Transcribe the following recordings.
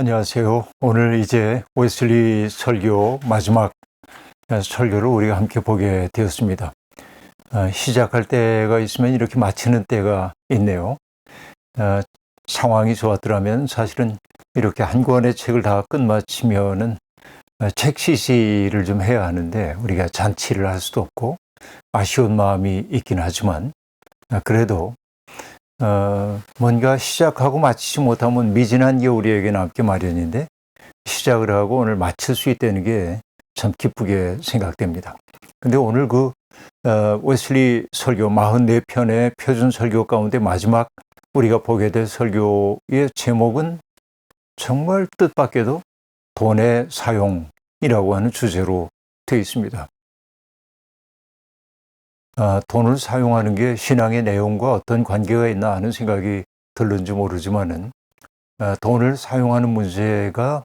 안녕하세요. 오늘 이제 웨슬리 설교 마지막 설교를 우리가 함께 보게 되었습니다. 시작할 때가 있으면 이렇게 마치는 때가 있네요. 상황이 좋았더라면 사실은 이렇게 한 권의 책을 다 끝마치면은 책 시시를 좀 해야 하는데 우리가 잔치를 할 수도 없고 아쉬운 마음이 있긴 하지만 그래도 뭔가 시작하고 마치지 못하면 미진한 게 우리에게 남기 마련인데 시작을 하고 오늘 마칠 수 있다는 게 참 기쁘게 생각됩니다. 근데 오늘 웨슬리 설교 44편의 표준 설교 가운데 마지막 우리가 보게 될 설교의 제목은 정말 뜻밖에도 돈의 사용이라고 하는 주제로 되어 있습니다. 돈을 사용하는 게 신앙의 내용과 어떤 관계가 있나 하는 생각이 들는지 모르지만은 돈을 사용하는 문제가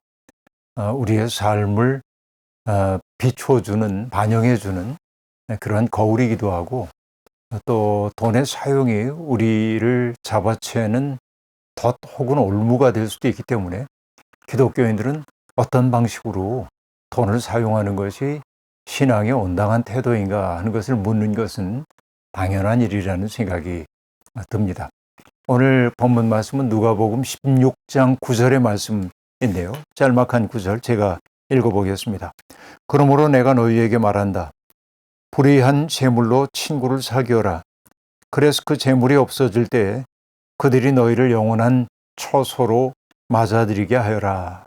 우리의 삶을 비춰주는, 반영해주는 그러한 거울이기도 하고 또 돈의 사용이 우리를 잡아채는 덫 혹은 올무가 될 수도 있기 때문에 기독교인들은 어떤 방식으로 돈을 사용하는 것이 신앙의 온당한 태도인가 하는 것을 묻는 것은 당연한 일이라는 생각이 듭니다. 오늘 본문 말씀은 누가복음 16장 9절의 말씀인데요. 짤막한 구절 제가 읽어보겠습니다. 그러므로 내가 너희에게 말한다. 불의한 재물로 친구를 사귀어라. 그래서 그 재물이 없어질 때 그들이 너희를 영원한 처소로 맞아들이게 하여라.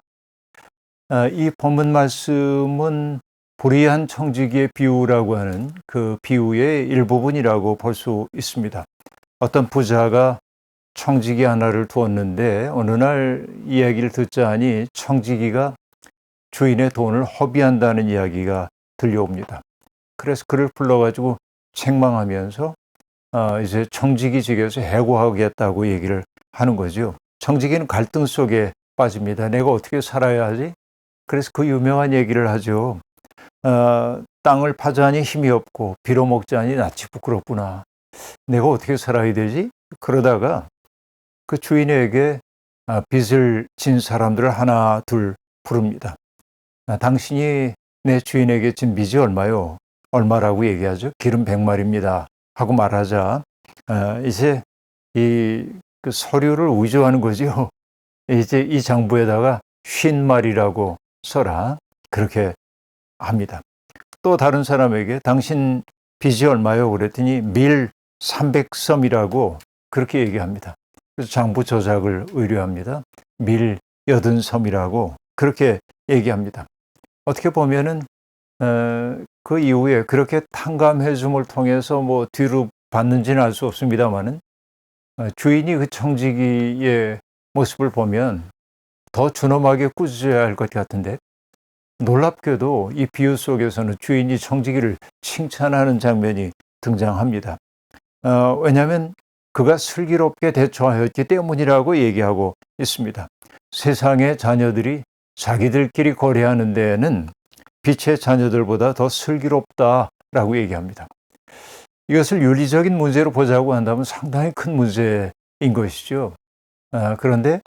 이 본문 말씀은 불의한 청지기의 비유라고 하는 그 비유의 일부분이라고 볼 수 있습니다. 어떤 부자가 청지기 하나를 두었는데 어느 날 이야기를 듣자 하니 청지기가 주인의 돈을 허비한다는 이야기가 들려옵니다. 그래서 그를 불러가지고 책망하면서 이제 청지기 측에서 해고하겠다고 얘기를 하는 거죠. 청지기는 갈등 속에 빠집니다. 내가 어떻게 살아야 하지? 그래서 그 유명한 얘기를 하죠. 땅을 파자니 힘이 없고 빌어먹자니 낯이 부끄럽구나. 내가 어떻게 살아야 되지? 그러다가 그 주인에게 빚을 진 사람들을 하나 둘 부릅니다. 당신이 내 주인에게 진 빚이 얼마요? 얼마라고 얘기하죠? 기름 100마리입니다. 하고 말하자 이제 그 서류를 위조하는 거죠. 이제 이 장부에다가 50마리라고 써라. 그렇게 합니다. 또 다른 사람에게 당신 빚이 얼마요? 그랬더니 밀 300섬이라고 그렇게 얘기합니다. 그래서 장부 조작을 의뢰합니다. 밀 80섬이라고 그렇게 얘기합니다. 어떻게 보면은 그 이후에 그렇게 탕감해줌을 통해서 뭐 뒤로 받는지는 알 수 없습니다만은 주인이 그 청지기의 모습을 보면 더 준엄하게 꾸짖어야 할 것 같은데 놀랍게도 이 비유 속에서는 주인이 청지기를 칭찬하는 장면이 등장합니다. 왜냐하면 그가 슬기롭게 대처하였기 때문이라고 얘기하고 있습니다. 세상의 자녀들이 자기들끼리 거래하는 데에는 빛의 자녀들보다 더 슬기롭다라고 얘기합니다. 이것을 윤리적인 문제로 보자고 한다면 상당히 큰 문제인 것이죠. 그런데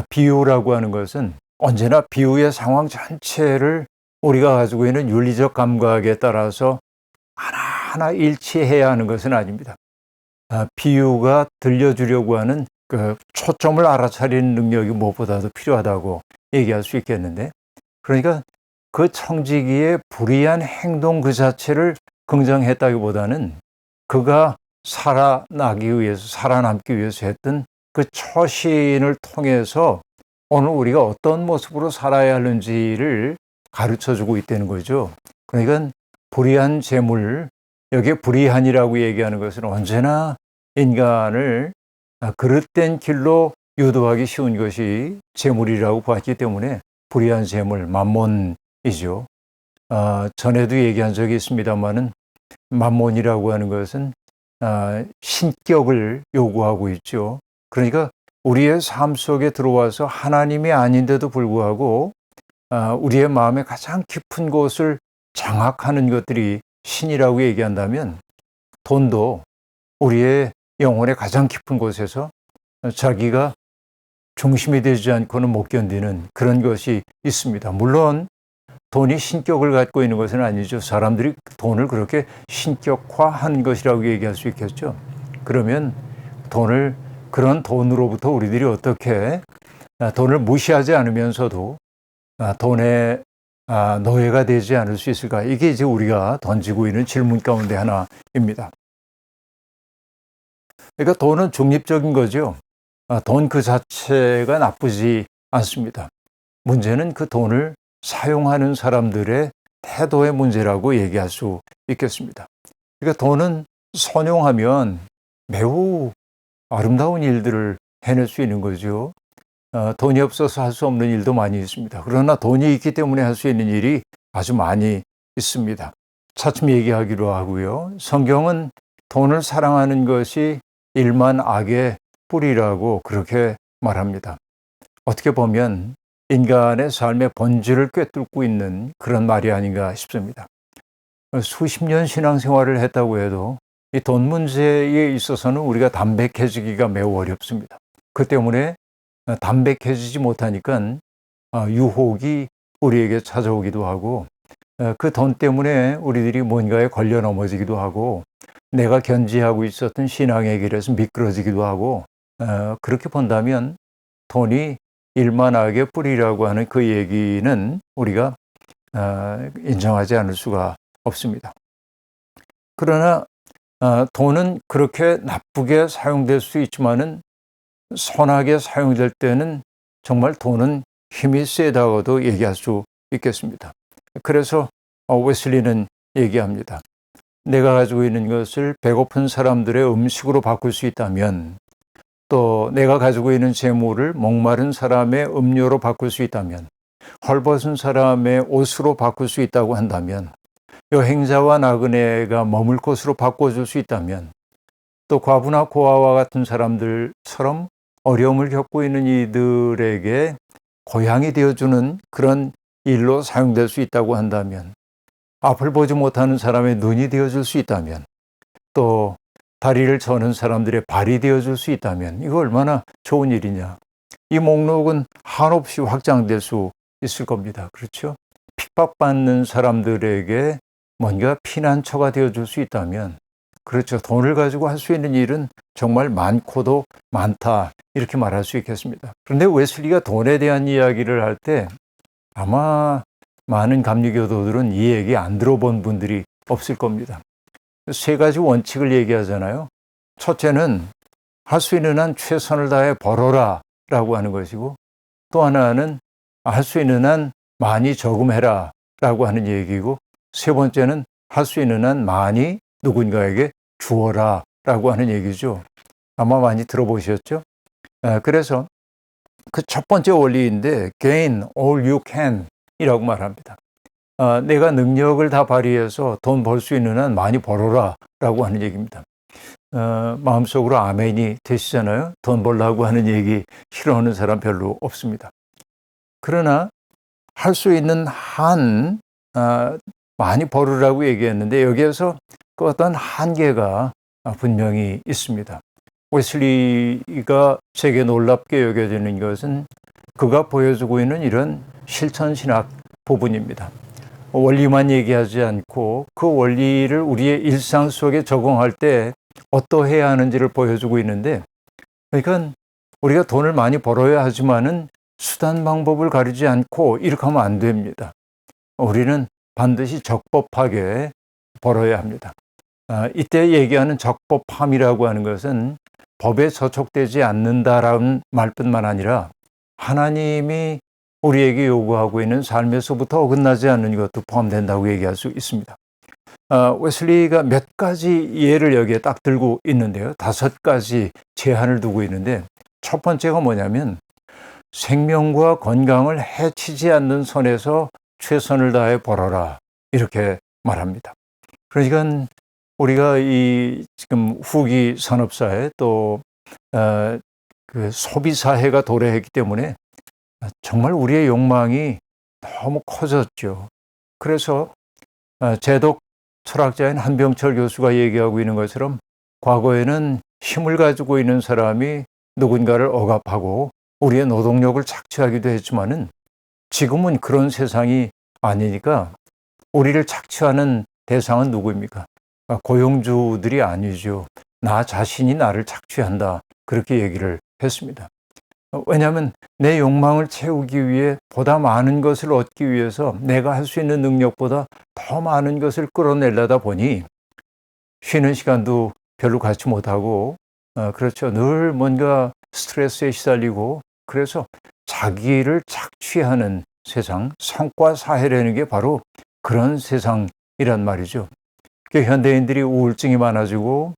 비유라고 하는 것은 언제나 비유의 상황 전체를 우리가 가지고 있는 윤리적 감각에 따라서 하나하나 일치해야 하는 것은 아닙니다. 비유가 들려주려고 하는 그 초점을 알아차리는 능력이 무엇보다도 필요하다고 얘기할 수 있겠는데, 그러니까 그 청지기의 불의한 행동 그 자체를 긍정했다기보다는 그가 살아남기 위해서 했던 그 처신을 통해서 오늘 우리가 어떤 모습으로 살아야 하는지를 가르쳐주고 있다는 거죠. 그러니까 불의한 재물, 여기에 불의한이라고 얘기하는 것은 언제나 인간을 그릇된 길로 유도하기 쉬운 것이 재물이라고 봤기 때문에 불의한 재물, 만몬이죠. 전에도 얘기한 적이 있습니다만은 만몬이라고 하는 것은 신격을 요구하고 있죠. 그러니까 우리의 삶 속에 들어와서 하나님이 아닌데도 불구하고 우리의 마음의 가장 깊은 곳을 장악하는 것들이 신이라고 얘기한다면 돈도 우리의 영혼의 가장 깊은 곳에서 자기가 중심이 되지 않고는 못 견디는 그런 것이 있습니다. 물론 돈이 신격을 갖고 있는 것은 아니죠. 사람들이 돈을 그렇게 신격화한 것이라고 얘기할 수 있겠죠. 그러면 그런 돈으로부터 우리들이 어떻게 돈을 무시하지 않으면서도 돈의 노예가 되지 않을 수 있을까? 이게 이제 우리가 던지고 있는 질문 가운데 하나입니다. 그러니까 돈은 중립적인 거죠. 돈 그 자체가 나쁘지 않습니다. 문제는 그 돈을 사용하는 사람들의 태도의 문제라고 얘기할 수 있겠습니다. 그러니까 돈은 선용하면 매우 아름다운 일들을 해낼 수 있는 거죠. 돈이 없어서 할 수 없는 일도 많이 있습니다. 그러나 돈이 있기 때문에 할 수 있는 일이 아주 많이 있습니다. 차츰 얘기하기로 하고요. 성경은 돈을 사랑하는 것이 일만 악의 뿌리라고 그렇게 말합니다. 어떻게 보면 인간의 삶의 본질을 꿰뚫고 있는 그런 말이 아닌가 싶습니다. 수십 년 신앙생활을 했다고 해도 이 돈 문제에 있어서는 우리가 담백해지기가 매우 어렵습니다. 그 때문에 담백해지지 못하니까 유혹이 우리에게 찾아오기도 하고 그 돈 때문에 우리들이 뭔가에 걸려 넘어지기도 하고 내가 견지하고 있었던 신앙의 길에서 미끄러지기도 하고 그렇게 본다면 돈이 일만하게 뿌리라고 하는 그 얘기는 우리가 인정하지 않을 수가 없습니다. 그러나 돈은 그렇게 나쁘게 사용될 수 있지만은 선하게 사용될 때는 정말 돈은 힘이 세다고도 얘기할 수 있겠습니다. 그래서 웨슬리는 얘기합니다. 내가 가지고 있는 것을 배고픈 사람들의 음식으로 바꿀 수 있다면, 또 내가 가지고 있는 재물을 목마른 사람의 음료로 바꿀 수 있다면, 헐벗은 사람의 옷으로 바꿀 수 있다고 한다면, 여행자와 나그네가 머물 곳으로 바꿔줄 수 있다면, 또 과부나 고아와 같은 사람들처럼 어려움을 겪고 있는 이들에게 고향이 되어주는 그런 일로 사용될 수 있다고 한다면, 앞을 보지 못하는 사람의 눈이 되어줄 수 있다면, 또 다리를 저는 사람들의 발이 되어줄 수 있다면 이거 얼마나 좋은 일이냐. 이 목록은 한없이 확장될 수 있을 겁니다. 그렇죠? 핍박받는 사람들에게 뭔가 피난처가 되어줄 수 있다면, 그렇죠. 돈을 가지고 할 수 있는 일은 정말 많고도 많다, 이렇게 말할 수 있겠습니다. 그런데 웨슬리가 돈에 대한 이야기를 할 때 아마 많은 감리교도들은 이 얘기 안 들어본 분들이 없을 겁니다. 세 가지 원칙을 얘기하잖아요. 첫째는 할 수 있는 한 최선을 다해 벌어라 라고 하는 것이고, 또 하나는 할 수 있는 한 많이 저금해라 라고 하는 얘기고, 세 번째는 할 수 있는 한 많이 누군가에게 주어라 라고 하는 얘기죠. 아마 많이 들어보셨죠? 그래서 그 첫 번째 원리인데 gain all you can 이라고 말합니다. 내가 능력을 다 발휘해서 돈 벌 수 있는 한 많이 벌어라 라고 하는 얘기입니다. 마음속으로 아멘이 되시잖아요. 돈 벌라고 하는 얘기 싫어하는 사람 별로 없습니다. 그러나 할 수 있는 한 많이 벌으라고 얘기했는데 여기에서 그 어떤 한계가 분명히 있습니다. 웨슬리가 제게 놀랍게 여겨지는 것은 그가 보여주고 있는 이런 실천신학 부분입니다. 원리만 얘기하지 않고 그 원리를 우리의 일상 속에 적용할 때 어떠해야 하는지를 보여주고 있는데, 그러니까 우리가 돈을 많이 벌어야 하지만은 수단 방법을 가리지 않고 이렇게 하면 안 됩니다. 우리는 반드시 적법하게 벌어야 합니다. 이때 얘기하는 적법함이라고 하는 것은 법에 저촉되지 않는다라는 말뿐만 아니라 하나님이 우리에게 요구하고 있는 삶에서부터 어긋나지 않는 것도 포함된다고 얘기할 수 있습니다. 웨슬리가 몇 가지 예를 여기에 딱 들고 있는데요. 5가지 제한을 두고 있는데, 첫 번째가 뭐냐면 생명과 건강을 해치지 않는 선에서 최선을 다해 벌어라, 이렇게 말합니다. 그러니까 우리가 이 지금 후기 산업사회 또 그 소비사회가 도래했기 때문에 정말 우리의 욕망이 너무 커졌죠. 그래서 제독 철학자인 한병철 교수가 얘기하고 있는 것처럼 과거에는 힘을 가지고 있는 사람이 누군가를 억압하고 우리의 노동력을 착취하기도 했지만은 지금은 그런 세상이 아니니까 우리를 착취하는 대상은 누구입니까? 고용주들이 아니죠. 나 자신이 나를 착취한다. 그렇게 얘기를 했습니다. 왜냐하면 내 욕망을 채우기 위해 보다 많은 것을 얻기 위해서 내가 할 수 있는 능력보다 더 많은 것을 끌어내려다 보니 쉬는 시간도 별로 갖지 못하고 그렇죠. 늘 뭔가 스트레스에 시달리고 그래서 자기를 착취하는 세상, 성과 사회라는 게 바로 그런 세상이란 말이죠. 현대인들이 우울증이 많아지고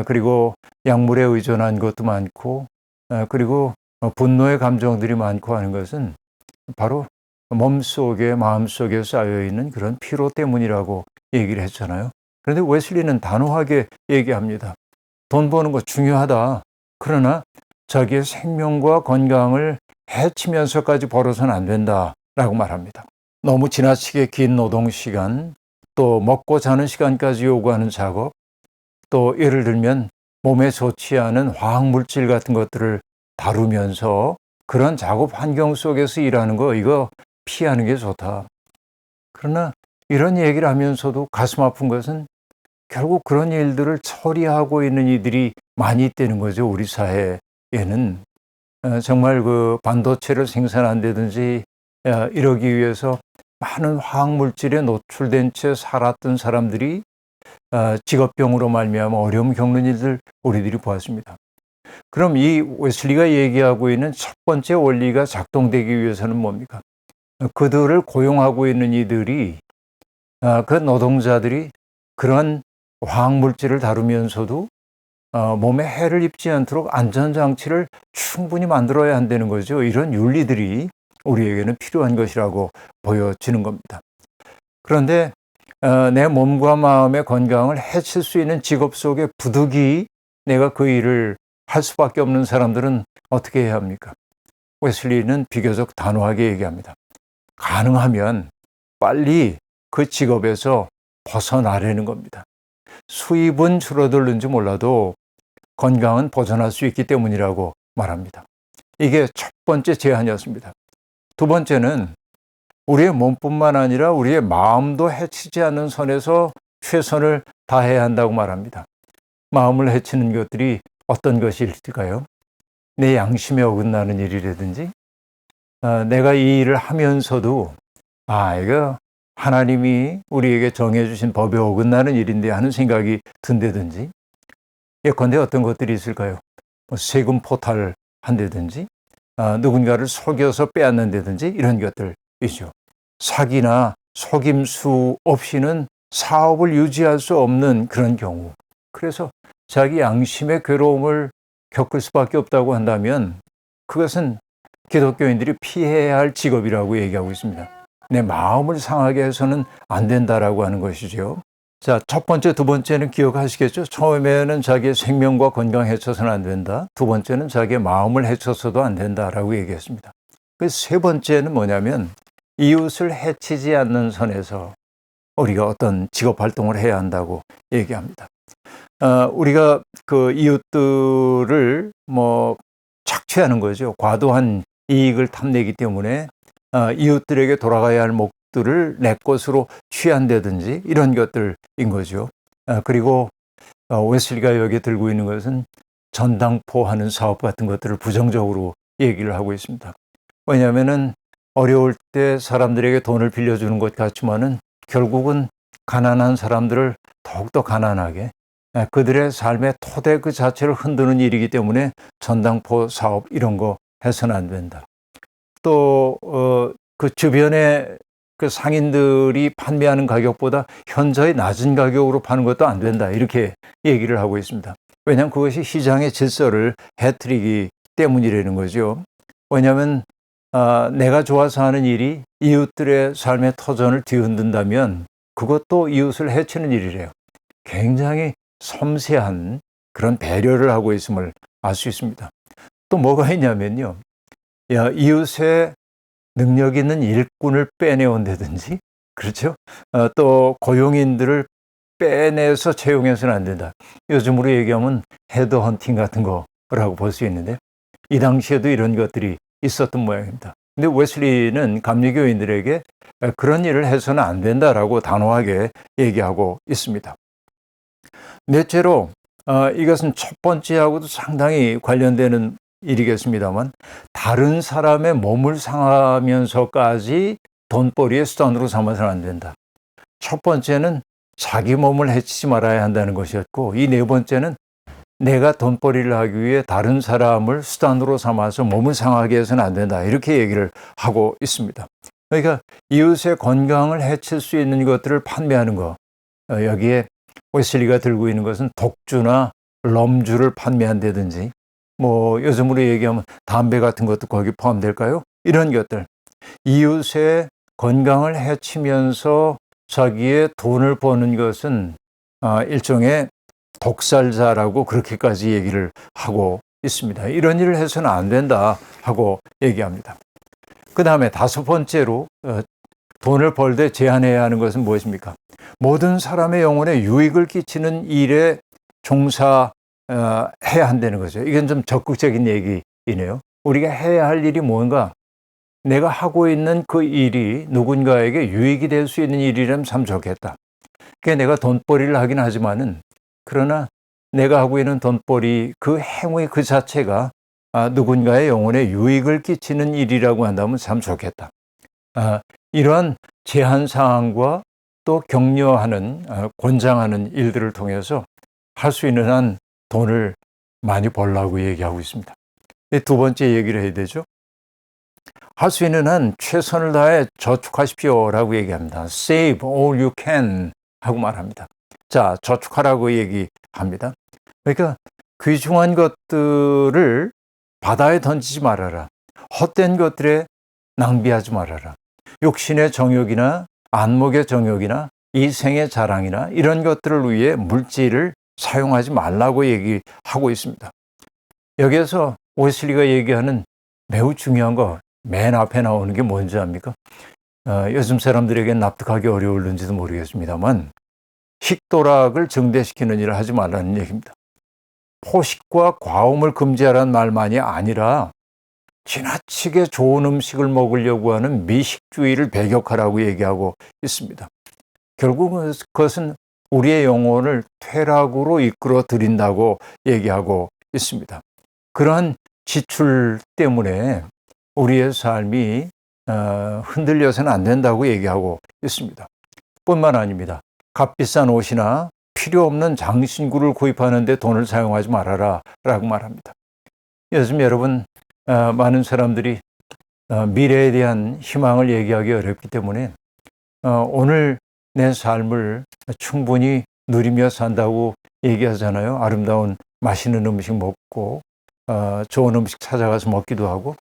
그리고 약물에 의존한 것도 많고 그리고 분노의 감정들이 많고 하는 것은 바로 몸속에 마음속에 쌓여있는 그런 피로 때문이라고 얘기를 했잖아요. 그런데 웨슬리는 단호하게 얘기합니다. 돈 버는 거 중요하다. 그러나 자기의 생명과 건강을 해치면서까지 벌어서는 안 된다라고 말합니다. 너무 지나치게 긴 노동 시간, 또 먹고 자는 시간까지 요구하는 작업, 또 예를 들면 몸에 좋지 않은 화학물질 같은 것들을 다루면서 그런 작업 환경 속에서 일하는 거 이거 피하는 게 좋다. 그러나 이런 얘기를 하면서도 가슴 아픈 것은 결국 그런 일들을 처리하고 있는 이들이 많이 있다는 거죠. 우리 사회에는 정말 그 반도체를 생산한다든지 이러기 위해서 많은 화학물질에 노출된 채 살았던 사람들이 직업병으로 말미암아 어려움 겪는 일들 우리들이 보았습니다. 그럼 이 웨슬리가 얘기하고 있는 첫 번째 원리가 작동되기 위해서는 뭡니까? 그들을 고용하고 있는 이들이 그 노동자들이 그런 화학물질을 다루면서도 몸에 해를 입지 않도록 안전장치를 충분히 만들어야 한다는 거죠. 이런 윤리들이 우리에게는 필요한 것이라고 보여지는 겁니다. 그런데 내 몸과 마음의 건강을 해칠 수 있는 직업 속에 부득이 내가 그 일을 할 수밖에 없는 사람들은 어떻게 해야 합니까? 웨슬리는 비교적 단호하게 얘기합니다. 가능하면 빨리 그 직업에서 벗어나려는 겁니다. 수입은 줄어들는지 몰라도 건강은 보존할 수 있기 때문이라고 말합니다. 이게 첫 번째 제안이었습니다. 두 번째는 우리의 몸뿐만 아니라 우리의 마음도 해치지 않는 선에서 최선을 다해야 한다고 말합니다. 마음을 해치는 것들이 어떤 것일까요? 내 양심에 어긋나는 일이라든지 내가 이 일을 하면서도 이거 하나님이 우리에게 정해주신 법에 어긋나는 일인데 하는 생각이 든다든지 예컨대 어떤 것들이 있을까요? 세금 포탈한다든지 누군가를 속여서 빼앗는다든지 이런 것들이죠. 사기나 속임수 없이는 사업을 유지할 수 없는 그런 경우. 그래서 자기 양심의 괴로움을 겪을 수밖에 없다고 한다면 그것은 기독교인들이 피해야 할 직업이라고 얘기하고 있습니다. 내 마음을 상하게 해서는 안 된다라고 하는 것이죠. 자, 첫 번째, 두 번째는 기억하시겠죠? 처음에는 자기의 생명과 건강 해쳐서는 안 된다. 두 번째는 자기의 마음을 해쳐서도 안 된다라고 얘기했습니다. 그 세 번째는 뭐냐면 이웃을 해치지 않는 선에서 우리가 어떤 직업 활동을 해야 한다고 얘기합니다. 우리가 그 이웃들을 착취하는 거죠. 과도한 이익을 탐내기 때문에 이웃들에게 돌아가야 할 목들을 내 것으로 취한다든지 이런 것들인 거죠. 그리고 웨슬리가 여기 들고 있는 것은 전당포하는 사업 같은 것들을 부정적으로 얘기를 하고 있습니다. 왜냐하면은 어려울 때 사람들에게 돈을 빌려주는 것 같지만은 결국은 가난한 사람들을 더욱더 가난하게 그들의 삶의 토대 그 자체를 흔드는 일이기 때문에 전당포 사업 이런 거 해서는 안 된다. 또 그 주변에 그 상인들이 판매하는 가격보다 현저히 낮은 가격으로 파는 것도 안 된다. 이렇게 얘기를 하고 있습니다. 왜냐하면 그것이 시장의 질서를 해뜨리기 때문이라는 거죠. 왜냐하면 내가 좋아서 하는 일이 이웃들의 삶의 터전을 뒤흔든다면 그것도 이웃을 해치는 일이래요. 굉장히 섬세한 그런 배려를 하고 있음을 알 수 있습니다. 또 뭐가 있냐면요. 이웃의 능력 있는 일꾼을 빼내온다든지, 그렇죠? 또 고용인들을 빼내서 채용해서는 안 된다. 요즘으로 얘기하면 헤드헌팅 같은 거라고 볼 수 있는데, 이 당시에도 이런 것들이 있었던 모양입니다. 근데 웨슬리는 감리교인들에게 그런 일을 해서는 안 된다라고 단호하게 얘기하고 있습니다. 넷째로 이것은 첫 번째하고도 상당히 관련되는 일이겠습니다만, 다른 사람의 몸을 상하면서까지 돈벌이의 수단으로 삼아서는 안 된다. 첫 번째는 자기 몸을 해치지 말아야 한다는 것이었고, 이 네 번째는 내가 돈벌이를 하기 위해 다른 사람을 수단으로 삼아서 몸을 상하게 해서는 안 된다. 이렇게 얘기를 하고 있습니다. 그러니까 이웃의 건강을 해칠 수 있는 것들을 판매하는 거, 여기에 웨슬리가 들고 있는 것은 독주나 럼주를 판매한다든지, 뭐 요즘으로 얘기하면 담배 같은 것도 거기 포함될까요? 이런 것들, 이웃의 건강을 해치면서 자기의 돈을 버는 것은 일종의 독살자라고 그렇게까지 얘기를 하고 있습니다. 이런 일을 해서는 안 된다 하고 얘기합니다. 그 다음에 다섯 번째로 돈을 벌 때 제한해야 하는 것은 무엇입니까? 모든 사람의 영혼에 유익을 끼치는 일에 종사해야 한다는 거죠. 이건 좀 적극적인 얘기이네요. 우리가 해야 할 일이 뭔가, 내가 하고 있는 그 일이 누군가에게 유익이 될 수 있는 일이라면 참 좋겠다. 그러니까 내가 돈벌이를 하긴 하지만은, 그러나 내가 하고 있는 돈벌이, 그 행위 그 자체가 누군가의 영혼에 유익을 끼치는 일이라고 한다면 참 좋겠다. 이러한 제한사항과 또 격려하는, 권장하는 일들을 통해서 할 수 있는 한 돈을 많이 벌라고 얘기하고 있습니다. 두 번째 얘기를 해야 되죠. 할 수 있는 한 최선을 다해 저축하십시오라고 얘기합니다. Save all you can 하고 말합니다. 자, 저축하라고 얘기합니다. 그러니까 귀중한 것들을 바다에 던지지 말아라. 헛된 것들에 낭비하지 말아라. 욕심의 정욕이나 안목의 정욕이나 이 생의 자랑이나 이런 것들을 위해 물질을 사용하지 말라고 얘기하고 있습니다. 여기에서 웨슬리가 얘기하는 매우 중요한 거, 맨 앞에 나오는 게 뭔지 압니까? 요즘 사람들에겐 납득하기 어려울는지도 모르겠습니다만, 식도락을 증대시키는 일을 하지 말라는 얘기입니다. 포식과 과음을 금지하라는 말만이 아니라 지나치게 좋은 음식을 먹으려고 하는 미식주의를 배격하라고 얘기하고 있습니다. 결국은 그것은 우리의 영혼을 퇴락으로 이끌어 들인다고 얘기하고 있습니다. 그러한 지출 때문에 우리의 삶이 흔들려서는 안 된다고 얘기하고 있습니다. 뿐만 아닙니다. 값비싼 옷이나 필요 없는 장신구를 구입하는 데 돈을 사용하지 말아라 라고 말합니다. 요즘 여러분, 많은 사람들이 미래에 대한 희망을 얘기하기 어렵기 때문에 오늘 내 삶을 충분히 누리며 산다고 얘기하잖아요. 아름다운 맛있는 음식 먹고 좋은 음식 찾아가서 먹기도 하고,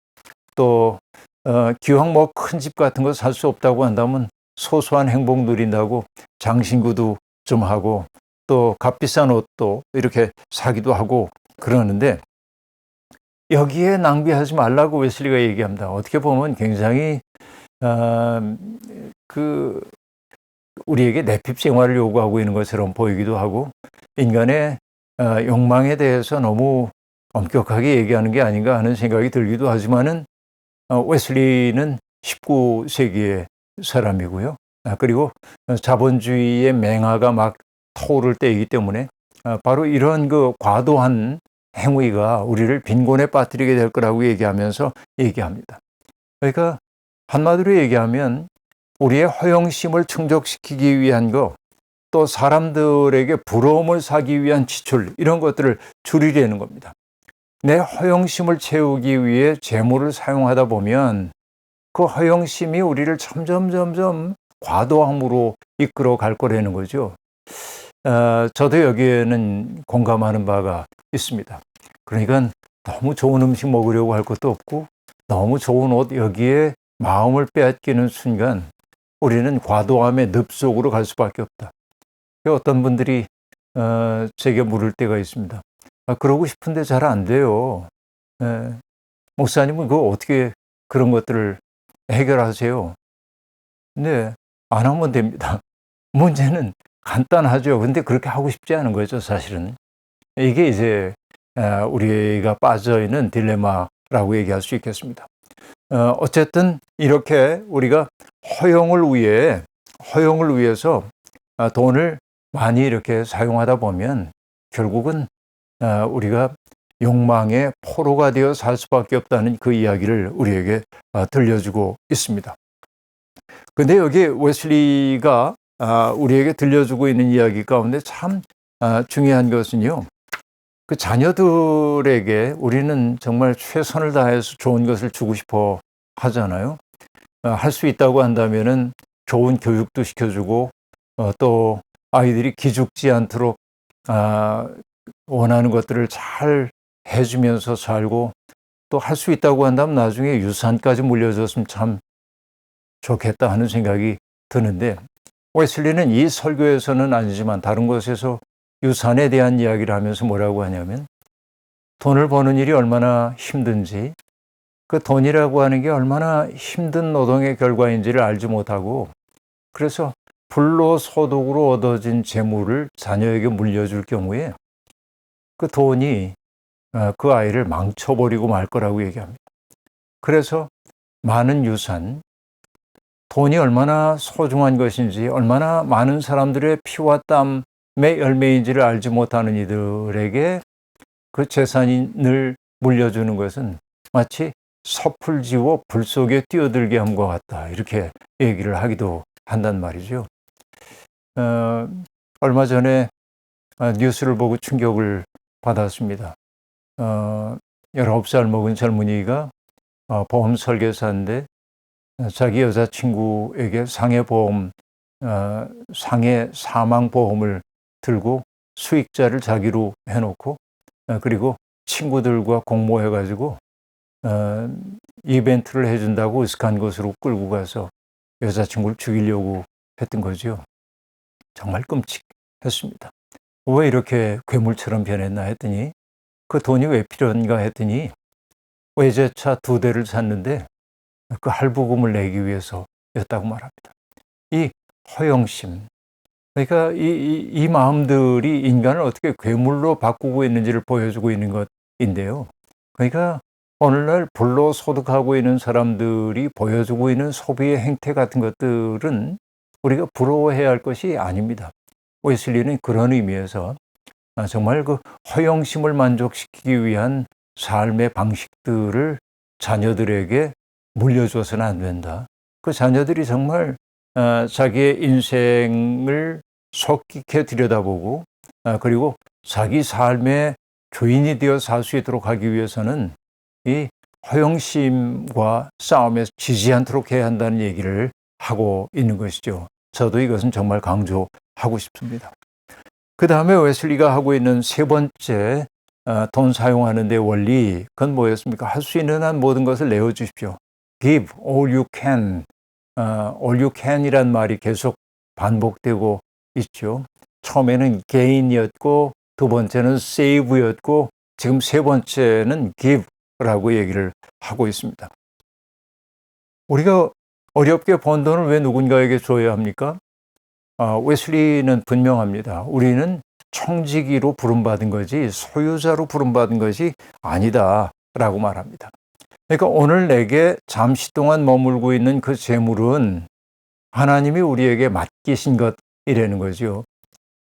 또 기왕 뭐 큰 집 같은 거 살 수 없다고 한다면 소소한 행복 누린다고 장신구도 좀 하고, 또 값비싼 옷도 이렇게 사기도 하고 그러는데, 여기에 낭비하지 말라고 웨슬리가 얘기합니다. 어떻게 보면 굉장히 우리에게 내핍 생활을 요구하고 있는 것처럼 보이기도 하고, 인간의 욕망에 대해서 너무 엄격하게 얘기하는 게 아닌가 하는 생각이 들기도 하지만은, 웨슬리는 19세기의 사람이고요. 그리고 자본주의의 맹아가 막 터오를 때이기 때문에 바로 이런 그 과도한 행위가 우리를 빈곤에 빠뜨리게 될 거라고 얘기하면서 얘기합니다. 그러니까 한마디로 얘기하면 우리의 허영심을 충족시키기 위한 것, 또 사람들에게 부러움을 사기 위한 지출, 이런 것들을 줄이려는 겁니다. 내 허영심을 채우기 위해 재물을 사용하다 보면 그 허영심이 우리를 점점 과도함으로 이끌어 갈 거라는 거죠. 저도 여기에는 공감하는 바가 있습니다. 그러니까 너무 좋은 음식 먹으려고 할 것도 없고, 너무 좋은 옷 여기에 마음을 빼앗기는 순간 우리는 과도함의 늪 속으로 갈 수밖에 없다. 어떤 분들이 제게 물을 때가 있습니다. 그러고 싶은데 잘 안 돼요. 목사님은 그거 어떻게 그런 것들을 해결하세요? 네, 안 하면 됩니다. 문제는 간단하죠. 근데 그렇게 하고 싶지 않은 거죠, 사실은. 이게 이제 우리가 빠져 있는 딜레마 라고 얘기할 수 있겠습니다. 어쨌든 이렇게 우리가 허용을 위해서 돈을 많이 이렇게 사용하다 보면 결국은 우리가 욕망의 포로가 되어 살 수밖에 없다는 그 이야기를 우리에게 들려주고 있습니다. 근데 여기 웨슬리가 우리에게 들려주고 있는 이야기 가운데 참 중요한 것은요, 그 자녀들에게 우리는 정말 최선을 다해서 좋은 것을 주고 싶어 하잖아요. 할 수 있다고 한다면은 좋은 교육도 시켜주고 또 아이들이 기죽지 않도록 원하는 것들을 잘 해주면서 살고, 또 할 수 있다고 한다면 나중에 유산까지 물려줬으면 참 좋겠다 하는 생각이 드는데, 웨슬리는 이 설교에서는 아니지만 다른 곳에서 유산에 대한 이야기를 하면서 뭐라고 하냐면, 돈을 버는 일이 얼마나 힘든지, 그 돈이라고 하는 게 얼마나 힘든 노동의 결과인지를 알지 못하고, 그래서 불로소득으로 얻어진 재물을 자녀에게 물려줄 경우에 그 돈이 그 아이를 망쳐버리고 말 거라고 얘기합니다. 그래서 많은 유산, 돈이 얼마나 소중한 것인지, 얼마나 많은 사람들의 피와 땀의 열매인지를 알지 못하는 이들에게 그 재산을 물려주는 것은 마치 섣을 지워 불 속에 뛰어들게 함과 같다, 이렇게 얘기를 하기도 한단 말이죠. 얼마 전에 뉴스를 보고 충격을 받았습니다. 19살 먹은 젊은이가 보험 설계사인데 자기 여자친구에게 상해 사망보험을 들고 수익자를 자기로 해놓고 그리고 친구들과 공모해가지고 이벤트를 해준다고 으슥한 곳으로 끌고 가서 여자친구를 죽이려고 했던 거죠. 정말 끔찍했습니다. 왜 이렇게 괴물처럼 변했나 했더니, 그 돈이 왜 필요한가 했더니 외제차 2대를 샀는데 그 할부금을 내기 위해서였다고 말합니다. 이 허영심, 그러니까 이 마음들이 인간을 어떻게 괴물로 바꾸고 있는지를 보여주고 있는 것인데요. 그러니까 오늘날 불로소득하고 있는 사람들이 보여주고 있는 소비의 행태 같은 것들은 우리가 부러워해야 할 것이 아닙니다. 웨슬리는 그런 의미에서 정말 그 허영심을 만족시키기 위한 삶의 방식들을 자녀들에게 물려줘서는 안 된다. 그 자녀들이 정말 자기의 인생을 속 깊게 들여다보고 그리고 자기 삶의 주인이 되어 살 수 있도록 하기 위해서는 이 허영심과 싸움에서 지지 않도록 해야 한다는 얘기를 하고 있는 것이죠. 저도 이것은 정말 강조하고 싶습니다. 그 다음에 웨슬리가 하고 있는 세 번째 돈 사용하는 데 원리, 그건 뭐였습니까? 할 수 있는 한 모든 것을 내어주십시오. Give all you can. all you can이란 말이 계속 반복되고 있죠. 처음에는 gain이었고 두 번째는 save였고 지금 세 번째는 give라고 얘기를 하고 있습니다. 우리가 어렵게 번 돈을 왜 누군가에게 줘야 합니까? 웨슬리는 분명합니다. 우리는 청지기로 부름받은 거지 소유자로 부름받은 것이 아니다라고 말합니다. 그러니까 오늘 내게 잠시 동안 머물고 있는 그 재물은 하나님이 우리에게 맡기신 것이라는 거죠.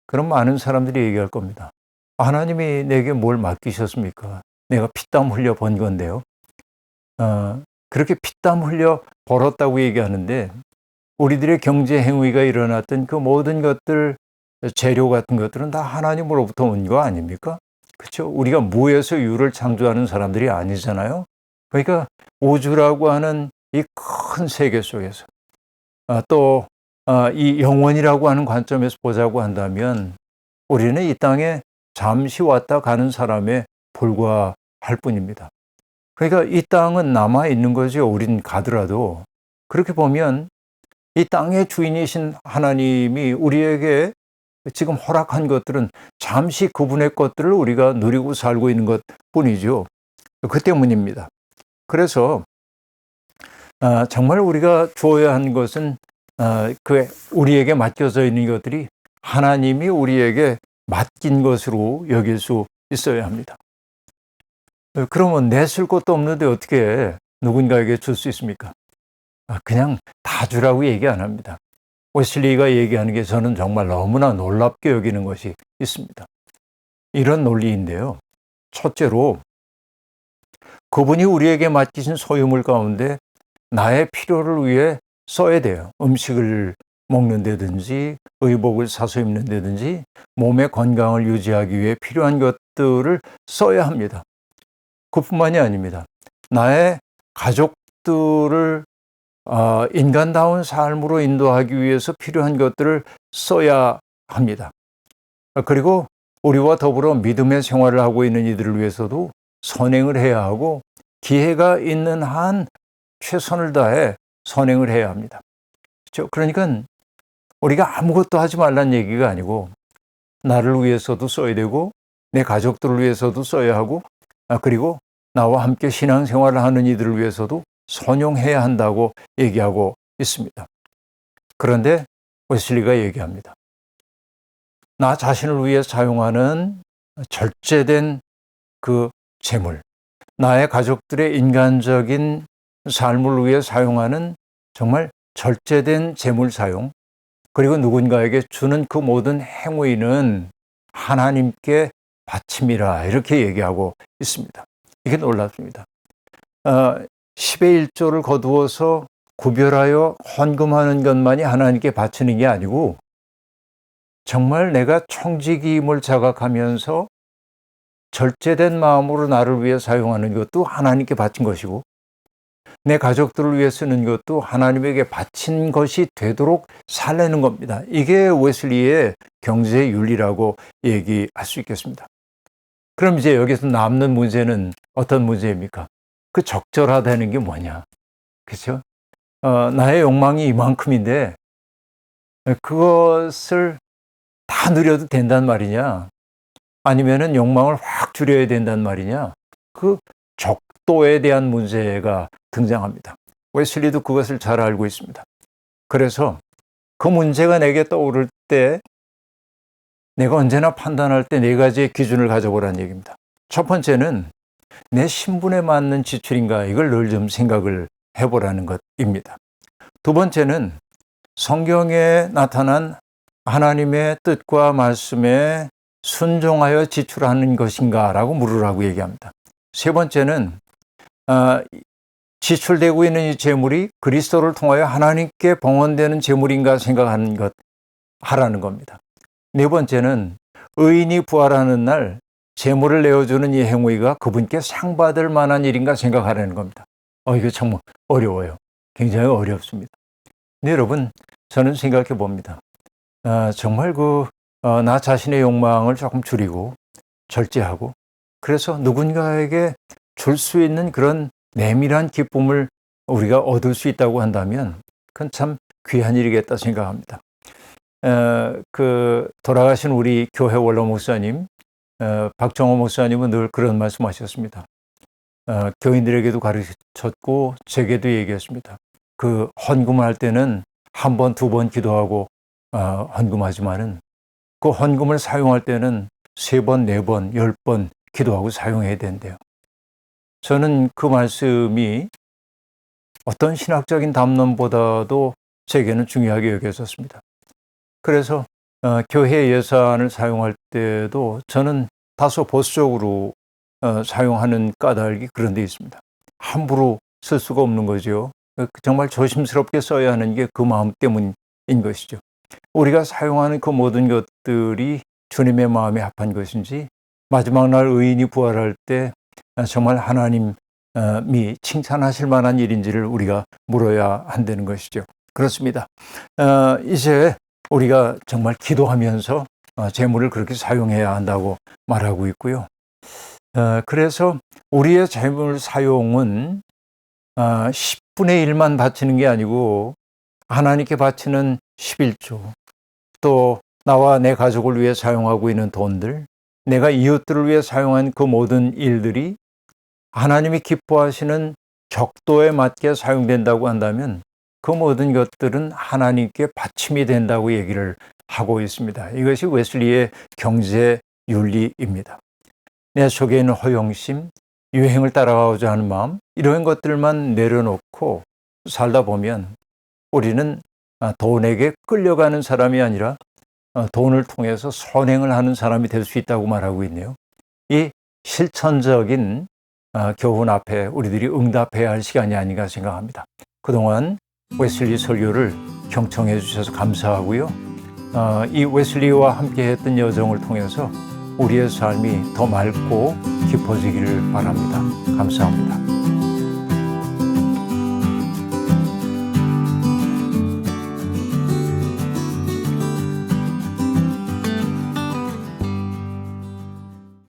그럼 많은 사람들이 얘기할 겁니다. 하나님이 내게 뭘 맡기셨습니까? 내가 피땀 흘려 번 건데요. 그렇게 피땀 흘려 벌었다고 얘기하는데 우리들의 경제 행위가 일어났던 그 모든 것들, 재료 같은 것들은 다 하나님으로부터 온 거 아닙니까? 그렇죠? 우리가 무에서 유를 창조하는 사람들이 아니잖아요. 그러니까 우주라고 하는 이 큰 세계 속에서 또 이 영원이라고 하는 관점에서 보자고 한다면 우리는 이 땅에 잠시 왔다 가는 사람에 불과할 뿐입니다. 그러니까 이 땅은 남아 있는 거죠. 우린 가더라도. 그렇게 보면 이 땅의 주인이신 하나님이 우리에게 지금 허락한 것들은 잠시 그분의 것들을 우리가 누리고 살고 있는 것 뿐이죠. 그 때문입니다. 그래서 정말 우리가 줘야 하는 것은 우리에게 맡겨져 있는 것들이 하나님이 우리에게 맡긴 것으로 여길 수 있어야 합니다. 그러면 내 쓸 것도 없는데 어떻게 누군가에게 줄 수 있습니까? 그냥 다 주라고 얘기 안 합니다. 웨슬리가 얘기하는 게 저는 정말 너무나 놀랍게 여기는 것이 있습니다. 이런 논리인데요. 첫째로 그분이 우리에게 맡기신 소유물 가운데 나의 필요를 위해 써야 돼요. 음식을 먹는다든지 의복을 사서 입는다든지 몸의 건강을 유지하기 위해 필요한 것들을 써야 합니다. 그뿐만이 아닙니다. 나의 가족들을 인간다운 삶으로 인도하기 위해서 필요한 것들을 써야 합니다. 그리고 우리와 더불어 믿음의 생활을 하고 있는 이들을 위해서도 선행을 해야 하고 기회가 있는 한 최선을 다해 선행을 해야 합니다. 그렇죠? 그러니까 우리가 아무것도 하지 말란 얘기가 아니고 나를 위해서도 써야 되고 내 가족들을 위해서도 써야 하고 그리고 나와 함께 신앙생활을 하는 이들을 위해서도 선용해야 한다고 얘기하고 있습니다. 그런데 웨슬리가 얘기합니다. 나 자신을 위해 사용하는 절제된 그 재물, 나의 가족들의 인간적인 삶을 위해 사용하는 정말 절제된 재물 사용, 그리고 누군가에게 주는 그 모든 행위는 하나님께 바침이라 이렇게 얘기하고 있습니다. 이게 놀랍습니다. 10의 1조를 거두어서 구별하여 헌금하는 것만이 하나님께 바치는 게 아니고 정말 내가 청지기임을 자각하면서 절제된 마음으로 나를 위해 사용하는 것도 하나님께 바친 것이고 내 가족들을 위해 쓰는 것도 하나님에게 바친 것이 되도록 살리는 겁니다. 이게 웨슬리의 경제 윤리라고 얘기할 수 있겠습니다. 그럼 이제 여기서 남는 문제는 어떤 문제입니까? 그 적절하다는 게 뭐냐? 그렇죠? 나의 욕망이 이만큼인데 그것을 다 누려도 된단 말이냐? 아니면은 욕망을 확 줄여야 된단 말이냐? 그 적도에 대한 문제가 등장합니다. 웨슬리도 그것을 잘 알고 있습니다. 그래서 그 문제가 내게 떠오를 때 내가 언제나 판단할 때 네 가지의 기준을 가져보라는 얘기입니다. 첫 번째는 내 신분에 맞는 지출인가 이걸 늘 좀 생각을 해보라는 것입니다. 두 번째는 성경에 나타난 하나님의 뜻과 말씀에 순종하여 지출하는 것인가 라고 물으라고 얘기합니다. 세 번째는 지출되고 있는 이 재물이 그리스도를 통하여 하나님께 봉헌되는 재물인가 생각하는 것 하라는 겁니다. 네 번째는 의인이 부활하는 날 재물을 내어주는 이 행위가 그분께 상 받을 만한 일인가 생각하라는 겁니다. 이거 정말 어려워요. 굉장히 어렵습니다. 근데 여러분, 저는 생각해 봅니다. 정말 나 자신의 욕망을 조금 줄이고 절제하고 그래서 누군가에게 줄 수 있는 그런 내밀한 기쁨을 우리가 얻을 수 있다고 한다면 그건 참 귀한 일이겠다 생각합니다. 돌아가신 우리 교회 원로 목사님 박정호 목사님은 늘 그런 말씀하셨습니다. 교인들에게도 가르쳤고 제게도 얘기했습니다. 그 헌금을 할 때는 한 번, 두 번 기도하고 헌금하지만은 그 헌금을 사용할 때는 3번, 4번, 10번 기도하고 사용해야 된대요. 저는 그 말씀이 어떤 신학적인 담론보다도 제게는 중요하게 여겨졌습니다. 그래서 교회 예산을 사용할 때도 저는 다소 보수적으로 사용하는 까닭이 그런 데 있습니다. 함부로 쓸 수가 없는 거죠. 정말 조심스럽게 써야 하는 게 그 마음 때문인 것이죠. 우리가 사용하는 그 모든 것들이 주님의 마음에 합한 것인지 마지막 날 의인이 부활할 때 정말 하나님이 칭찬하실 만한 일인지를 우리가 물어야 한다는 것이죠. 그렇습니다. 이제 우리가 정말 기도하면서 재물을 그렇게 사용해야 한다고 말하고 있고요. 그래서 우리의 재물 사용은 10분의 1만 바치는 게 아니고 하나님께 바치는 11조, 또 나와 내 가족을 위해 사용하고 있는 돈들, 내가 이웃들을 위해 사용한 그 모든 일들이 하나님이 기뻐하시는 적도에 맞게 사용된다고 한다면 그 모든 것들은 하나님께 바침이 된다고 얘기를 하고 있습니다. 이것이 웨슬리의 경제 윤리입니다. 내 속에 있는 허영심, 유행을 따라가고자 하는 마음, 이런 것들만 내려놓고 살다 보면 우리는 돈에게 끌려가는 사람이 아니라 돈을 통해서 선행을 하는 사람이 될 수 있다고 말하고 있네요. 이 실천적인 교훈 앞에 우리들이 응답해야 할 시간이 아닌가 생각합니다. 그동안 웨슬리 설교를 경청해 주셔서 감사하고요. 이 웨슬리와 함께 했던 여정을 통해서 우리의 삶이 더 맑고 깊어지기를 바랍니다. 감사합니다.